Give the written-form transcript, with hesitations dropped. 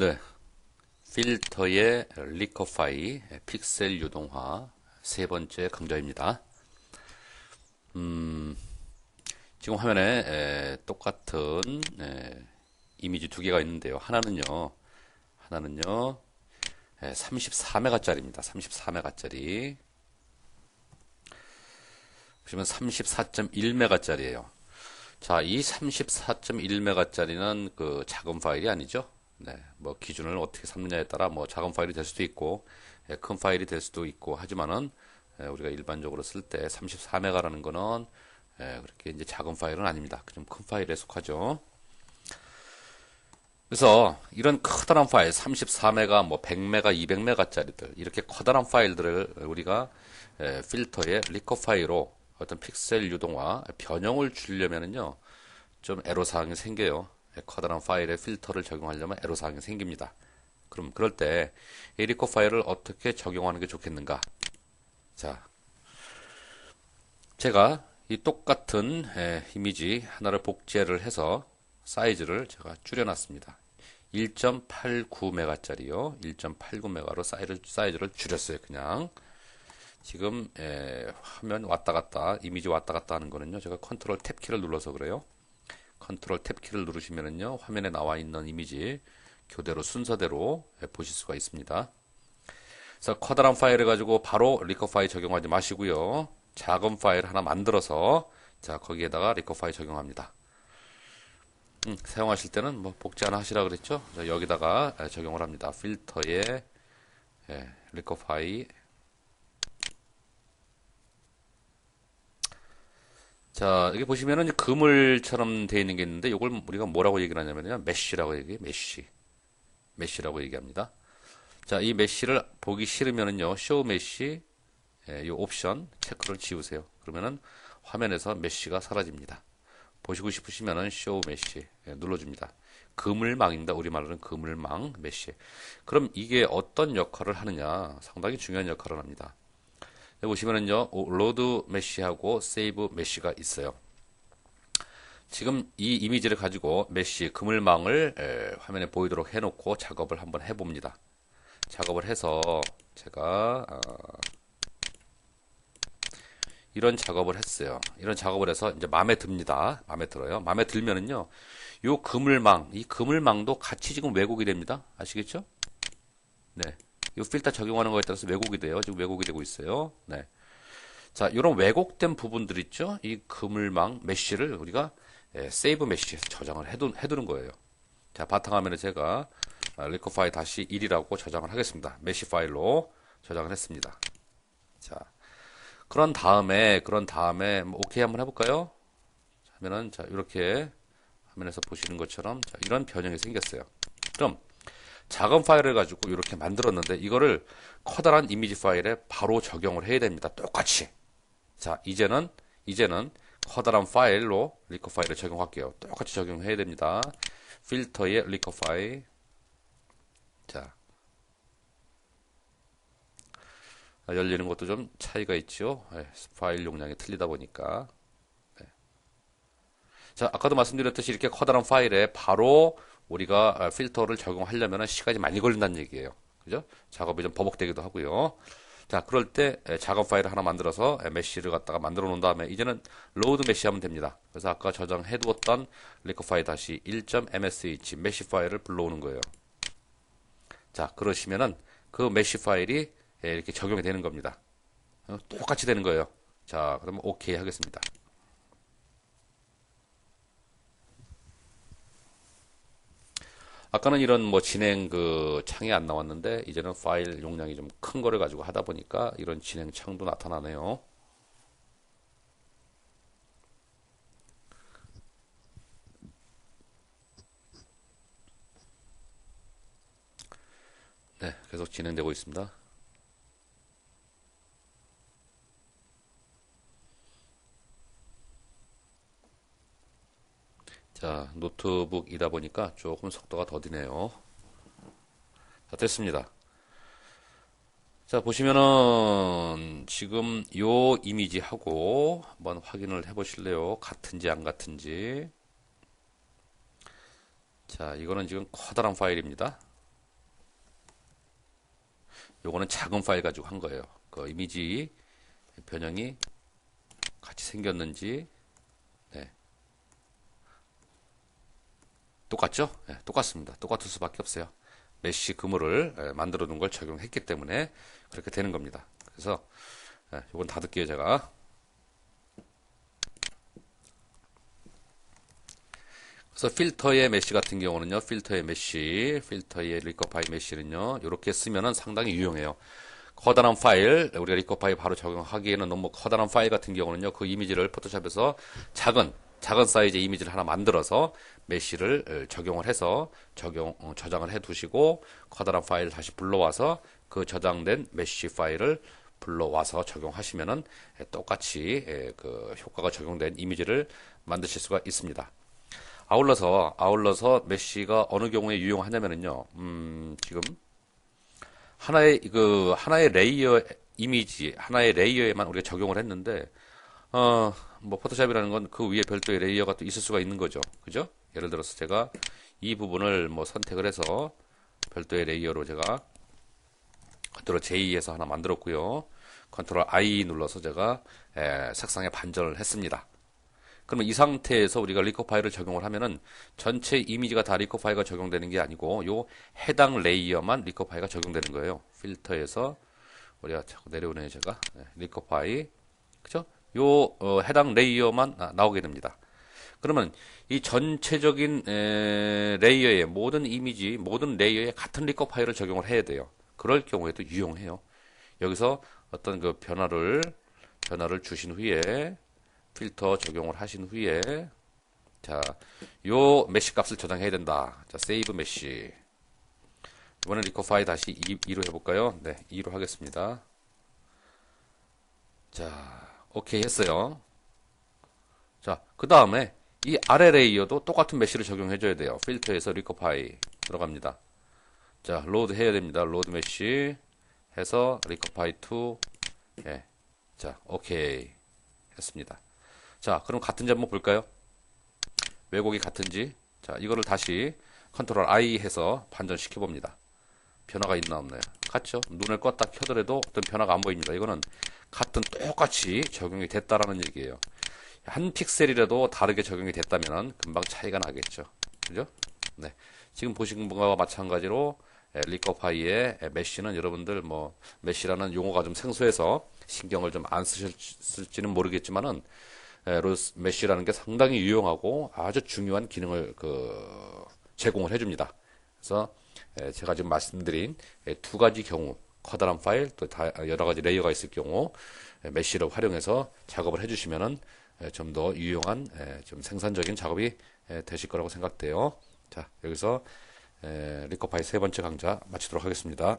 네, 필터의 리커파이 픽셀 유동화 세 번째 강좌입니다. 지금 화면에 똑같은 이미지 두 개가 있는데요. 하나는요 34메가짜리입니다. 34메가짜리. 보시면 34.1메가짜리예요. 자, 이 34.1메가짜리는 그 작은 파일이 아니죠. 네, 뭐 기준을 어떻게 삼느냐에 따라 뭐 작은 파일이 될 수도 있고 큰 파일이 될 수도 있고 하지만은 우리가 일반적으로 쓸 때 34메가라는 거는 그렇게 이제 작은 파일은 아닙니다. 좀 큰 파일에 속하죠. 그래서 이런 커다란 파일 34메가, 뭐 100메가, 200메가짜리들 이렇게 커다란 파일들을 우리가 필터의 리커파이로 어떤 픽셀 유동화 변형을 주려면은요 좀 애로사항이 생겨요. 커다란 파일에 필터를 적용하려면 애로사항이 생깁니다. 그럼 그럴 때 이 리커 파일을 어떻게 적용하는 게 좋겠는가? 자, 제가 이 똑같은 이미지 하나를 복제를 해서 사이즈를 제가 줄여놨습니다. 1.89메가짜리요. 1.89메가로 사이즈를 줄였어요. 그냥 지금 화면 왔다 갔다 이미지 왔다 갔다 하는 거는요. 제가 컨트롤 탭 키를 눌러서 그래요. 컨트롤 탭 키를 누르시면은요. 화면에 나와 있는 이미지 교대로 순서대로 보실 수가 있습니다. 그래서 커다란 파일을 가지고 바로 리커 파일 적용하지 마시고요. 작은 파일 하나 만들어서 자 거기에다가 리커 파일 적용합니다. 사용하실 때는 뭐 복제 하나 하시라 그랬죠. 자, 여기다가 적용을 합니다. 필터에 리커 파일. 자, 여기 보시면은 그물처럼 되어 있는 게 있는데 이걸 우리가 뭐라고 얘기를 하냐면요. 메쉬라고 얘기해요. 메쉬라고 얘기합니다. 자, 이 메쉬를 보기 싫으면은요. 쇼 메쉬 이 옵션 체크를 지우세요. 그러면은 화면에서 메쉬가 사라집니다. 보시고 싶으시면은 쇼 메쉬 눌러줍니다. 그물망입니다. 우리말로는 그물망 메쉬. 그럼 이게 어떤 역할을 하느냐? 상당히 중요한 역할을 합니다. 여기 보시면은요, 로드 메쉬하고 세이브 메쉬가 있어요. 지금 이 이미지를 가지고 메쉬 그물망을 화면에 보이도록 해놓고 작업을 한번 해봅니다. 작업을 해서 제가 이런 작업을 했어요. 이런 작업을 해서 이제 마음에 듭니다. 마음에 들어요. 마음에 들면은요, 요 그물망, 이 그물망도 같이 지금 왜곡이 됩니다. 아시겠죠? 네. 이 필터 적용하는 거에 따라서 왜곡이 돼요. 지금 왜곡이 되고 있어요. 네. 자, 이런 왜곡된 부분들 있죠? 이 그물망 메쉬를 우리가 세이브 메쉬에서 저장을 해두는 거예요. 자, 바탕화면에 제가 리커 파일 다시 1이라고 저장을 하겠습니다. 메쉬 파일로 저장을 했습니다. 자, 그런 다음에 뭐 오케이 한번 해볼까요? 하면은 자 이렇게 화면에서 보시는 것처럼 자, 이런 변형이 생겼어요. 그럼 작은 파일을 가지고 이렇게 만들었는데 이거를 커다란 이미지 파일에 바로 적용을 해야 됩니다. 똑같이. 자, 이제는 커다란 파일로 리커 파일을 적용할게요. 똑같이 적용해야 됩니다. 필터의 리커 파일. 자, 열리는 것도 좀 차이가 있죠. 파일 용량이 틀리다 보니까. 네. 자, 아까도 말씀드렸듯이 이렇게 커다란 파일에 바로 우리가 필터를 적용하려면 시간이 많이 걸린다는 얘기예요. 그죠? 작업이 좀 버벅대기도 하고요. 자, 그럴 때 작은 파일을 하나 만들어서 메쉬를 갖다가 만들어 놓은 다음에 이제는 로드 메쉬 하면 됩니다. 그래서 아까 저장해 두었던 리커 파일 다시 1.msh 메쉬 파일을 불러오는 거예요. 자, 그러시면은 그 메쉬 파일이 이렇게 적용이 되는 겁니다. 똑같이 되는 거예요. 자, 그러면 오케이 하겠습니다. 아까는 이런 뭐 진행 그 창이 안 나왔는데 이제는 파일 용량이 좀 큰 거를 가지고 하다 보니까 이런 진행 창도 나타나네요. 네, 계속 진행되고 있습니다. 자, 노트북이다 보니까 조금 속도가 더디네요. 자, 됐습니다. 자, 보시면은 지금 요 이미지하고 한번 확인을 해 보실래요? 같은지 안 같은지. 자, 이거는 지금 커다란 파일입니다. 요거는 작은 파일 가지고 한 거예요. 그 이미지 변형이 같이 생겼는지, 네. 똑같죠? 네, 똑같습니다. 똑같을 수밖에 없어요. 메쉬 그물을 만들어 놓은 걸 적용했기 때문에 그렇게 되는 겁니다. 그래서 이건 닫을게요, 제가. 그래서 필터의 메쉬 같은 경우는요, 필터의 리커파이 메쉬는요, 이렇게 쓰면은 상당히 유용해요. 커다란 파일, 우리가 리커파이 바로 적용하기에는 너무 커다란 파일 같은 경우는요, 그 이미지를 포토샵에서 작은 사이즈의 이미지를 하나 만들어서 메쉬를 적용을 해서 저장을 해 두시고, 커다란 파일을 다시 불러와서 그 저장된 메쉬 파일을 불러와서 적용하시면은 똑같이 그 효과가 적용된 이미지를 만드실 수가 있습니다. 아울러서 메쉬가 어느 경우에 유용하냐면은요, 지금 하나의 레이어 이미지, 하나의 레이어에만 우리가 적용을 했는데, 뭐, 포토샵이라는 건 그 위에 별도의 레이어가 또 있을 수가 있는 거죠. 그죠? 예를 들어서 제가 이 부분을 뭐 선택을 해서 별도의 레이어로 제가 컨트롤 J에서 하나 만들었고요. 컨트롤 I 눌러서 제가 색상에 반전을 했습니다. 그러면 이 상태에서 우리가 리커 파일을 적용을 하면은 전체 이미지가 다 리커 파일가 적용되는 게 아니고 요 해당 레이어만 리커 파일가 적용되는 거예요. 필터에서 우리가 자꾸 내려오네요, 제가. 리커 파일. 그죠? 요 해당 레이어만 나오게 됩니다. 그러면 이 전체적인 레이어의 모든 이미지, 모든 레이어에 같은 리커 파일을 적용을 해야 돼요. 그럴 경우에도 유용해요. 여기서 어떤 그 변화를 주신 후에 필터 적용을 하신 후에 자, 요 메쉬 값을 저장해야 된다. 자, 세이브 메쉬. 이번엔 리커 파일 다시 2로 해볼까요? 네, 2로 하겠습니다. 자, 오케이 했어요. 자, 그 다음에 이 아래 레이어도 똑같은 메쉬를 적용해줘야 돼요. 필터에서 리커 파일 들어갑니다. 자, 로드 해야 됩니다. 로드 메쉬 해서 리커 파일 2. 예. 자, 오케이 했습니다. 자, 그럼 같은지 한번 볼까요? 왜곡이 같은지. 자, 이거를 다시 컨트롤 I 해서 반전시켜 봅니다. 변화가 있나 없나요? 같죠? 눈을 껐다 켜더라도 어떤 변화가 안 보입니다. 이거는 똑같이 적용이 됐다라는 얘기예요. 한 픽셀이라도 다르게 적용이 됐다면 금방 차이가 나겠죠. 그죠? 네. 지금 보신 분과 마찬가지로 리커파이의 메쉬는 여러분들 뭐 메쉬라는 용어가 좀 생소해서 신경을 좀 안 쓰실지는 모르겠지만은 메쉬라는 게 상당히 유용하고 아주 중요한 기능을 제공을 해줍니다. 그래서 제가 지금 말씀드린 두 가지 경우, 커다란 파일 또 여러 가지 레이어가 있을 경우 메쉬를 활용해서 작업을 해주시면은 좀 더 유용한 좀 생산적인 작업이 되실 거라고 생각돼요. 자, 여기서 리커파이 세 번째 강좌 마치도록 하겠습니다.